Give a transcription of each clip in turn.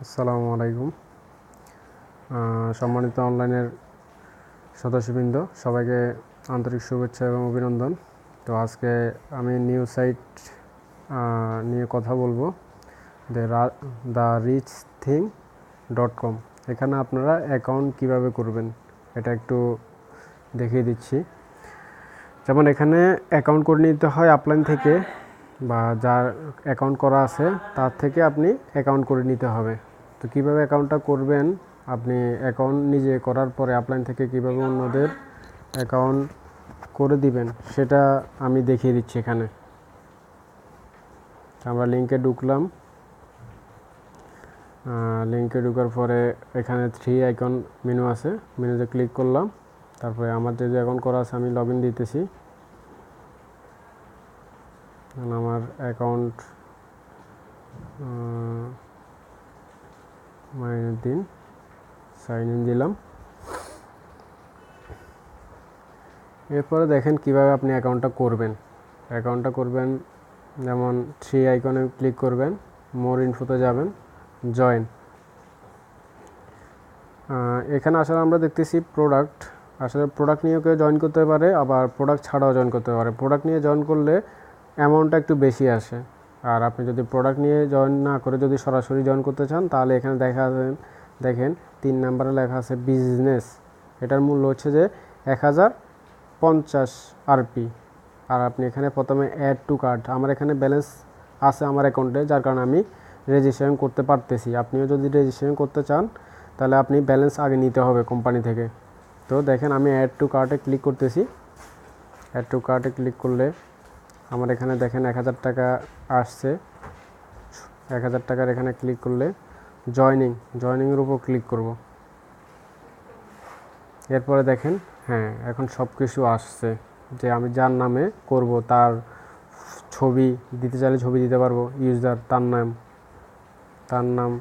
আসসালামু আলাইকুম। সম্মানিত অনলাইনের সদস্যবৃন্দ, সবাইকে আন্তরিক শুভেচ্ছা এবং অভিনন্দন। তো আজকে আমি নিউ সাইট নিয়ে কথা বলবো, therichthing.com। এখানে আপনারা অ্যাকাউন্ট কিভাবে করবেন এটা একটু দেখিয়ে দিচ্ছি। যেমন এখানে অ্যাকাউন্ট করে নিতে হয় আপলাইন থেকে, বা যার অ্যাকাউন্ট করা আছে তার থেকে আপনি অ্যাকাউন্ট করে নিতে হবে। তো কীভাবে অ্যাকাউন্টটা করবেন, আপনি অ্যাকাউন্ট নিজে করার পরে আপলাইন থেকে কীভাবে অন্যদের অ্যাকাউন্ট করে দিবেন সেটা আমি দেখিয়ে দিচ্ছি। এখানে আমরা লিঙ্কে ঢুকলাম। লিঙ্কে ঢোকার পরে এখানে 3 আইকন মেনু আছে, মেনুতে ক্লিক করলাম। তারপরে আমার যে অ্যাকাউন্ট করা আছে আমি লগ ইন দিতেছি। আমার অ্যাকাউন্ট মাইনুদ্দিন, সাইন ইন দিলাম। এরপরে দেখেন কিভাবে আপনি অ্যাকাউন্টটা করবেন। যেমন 3 আইকনে ক্লিক করবেন, মোর ইনফোতে যাবেন, জয়েন। এখানে আসলে আমরা দেখতেছি প্রোডাক্ট। আসলে প্রোডাক্ট নিয়েও কেউ জয়েন করতে পারে, আবার প্রোডাক্ট ছাড়াও জয়েন করতে পারে। প্রোডাক্ট নিয়ে জয়েন করলে অ্যামাউন্টটা একটু বেশি আসে। আর আপনি যদি প্রোডাক্ট নিয়ে জয়েন না করে যদি সরাসরি জয়েন করতে চান, তাহলে এখানে দেখেন 3 নম্বরে লেখা আছে বিজনেস। এটার মূল্য হচ্ছে যে 1050 আরপি। আর আপনি এখানে প্রথমে অ্যাড টু কার্ট, আমার এখানে ব্যালেন্স আছে আমার অ্যাকাউন্টে, যার কারণে আমি রেজিস্ট্রেশন করতে পারতেছি। আপনিও যদি রেজিস্ট্রেশন করতে চান তাহলে আপনি ব্যালেন্স আগে নিতে হবে কোম্পানি থেকে। তো দেখেন আমি অ্যাড টু কার্টে ক্লিক করতেছি। অ্যাড টু কার্টে ক্লিক করলে আমার এখানে দেখেন 1000 টাকা আসছে। 1000 টাকার এখানে ক্লিক করলে জয়নিংয়ের উপর ক্লিক করব। এরপরে দেখেন এখন সব কিছু আসছে, যে আমি যার নামে করব তার ছবি দিতে চাইলে ছবি দিতে পারবো, ইউজার তার নাম,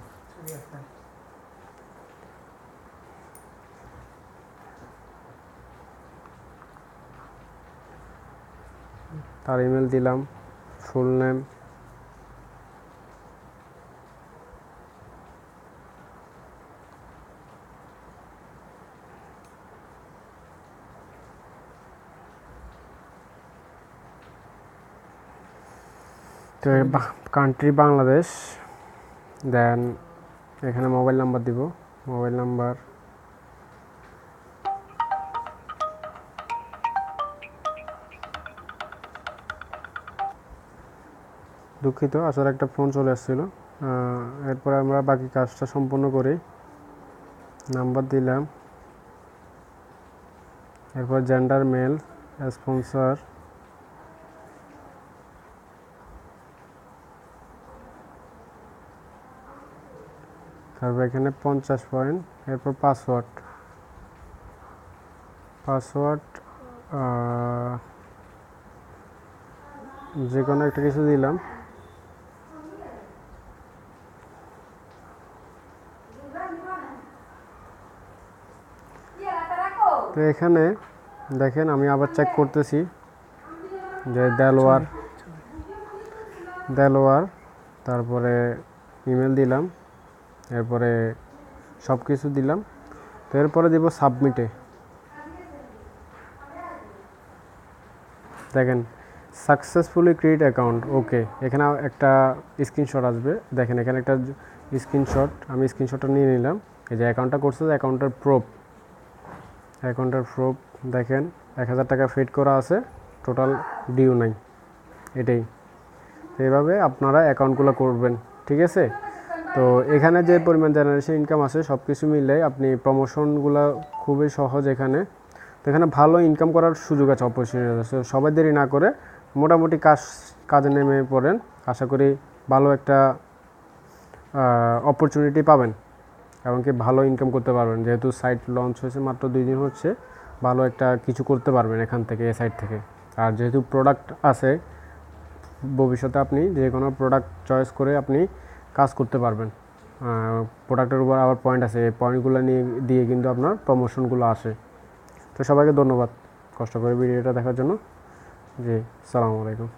তার ইমেল দিলাম, ফুল নেম, তো কান্ট্রি বাংলাদেশ। দেন এখানে মোবাইল নাম্বার দিব, মোবাইল নাম্বার, দুঃখিত আসলে একটা ফোন চলে আসছিল। এরপরে আমরা বাকি কাজটা সম্পূর্ণ করি। নাম্বার দিলাম, এরপর জেন্ডার মেল, স্পন্সর, তারপর এখানে 50 পয়েন্ট। এরপর পাসওয়ার্ড যে কোনো একটা কিছু দিলাম। তো এখানে দেখেন আমি আবার চেক করতেছি যে দেলোয়ার, তারপরে ইমেল দিলাম, এরপরে সব কিছু দিলাম। তো এরপরে দিব সাবমিটে। দেখেন সাকসেসফুলি ক্রিয়েট অ্যাকাউন্ট, ওকে। এখানে একটা স্ক্রিনশট আসবে, দেখেন এখানে একটা স্ক্রিনশট, আমি স্ক্রিনশটটা নিয়ে নিলাম। এই যে অ্যাকাউন্টটা করছে, অ্যাকাউন্টের প্রুফ দেখেন 1000 টাকা ফেড করা আছে, টোটাল ডিউ নাই। এটাই, এইভাবে আপনারা অ্যাকাউন্টগুলো করবেন, ঠিক আছে। তো এখানে যে পরিমাণ জেনারেশন ইনকাম আছে সব কিছু মিলে আপনি প্রমোশনগুলো খুবই সহজ এখানে। তো এখানে ভালো ইনকাম করার সুযোগ আছে, অপরচুনিটি আছে। সবাই দেরি না করে মোটামুটি কাজে নেমে পড়েন, আশা করি ভালো একটা অপরচুনিটি পাবেন, এমনকি ভালো ইনকাম করতে পারবেন। যেহেতু সাইট লঞ্চ হয়েছে মাত্র 2 দিন হচ্ছে, ভালো একটা কিছু করতে পারবেন এখান থেকে, এই সাইট থেকে। আর যেহেতু প্রোডাক্ট আছে, ভবিষ্যতে আপনি যে কোনো প্রোডাক্ট চয়েস করে আপনি কাজ করতে পারবেন। প্রোডাক্টের উপর আবার পয়েন্ট আছে, এই পয়েন্টগুলো দিয়ে কিন্তু আপনার প্রমোশনগুলো আসে। তো সবাইকে ধন্যবাদ কষ্ট করে ভিডিওটা দেখার জন্য। জি, আসসালামু আলাইকুম।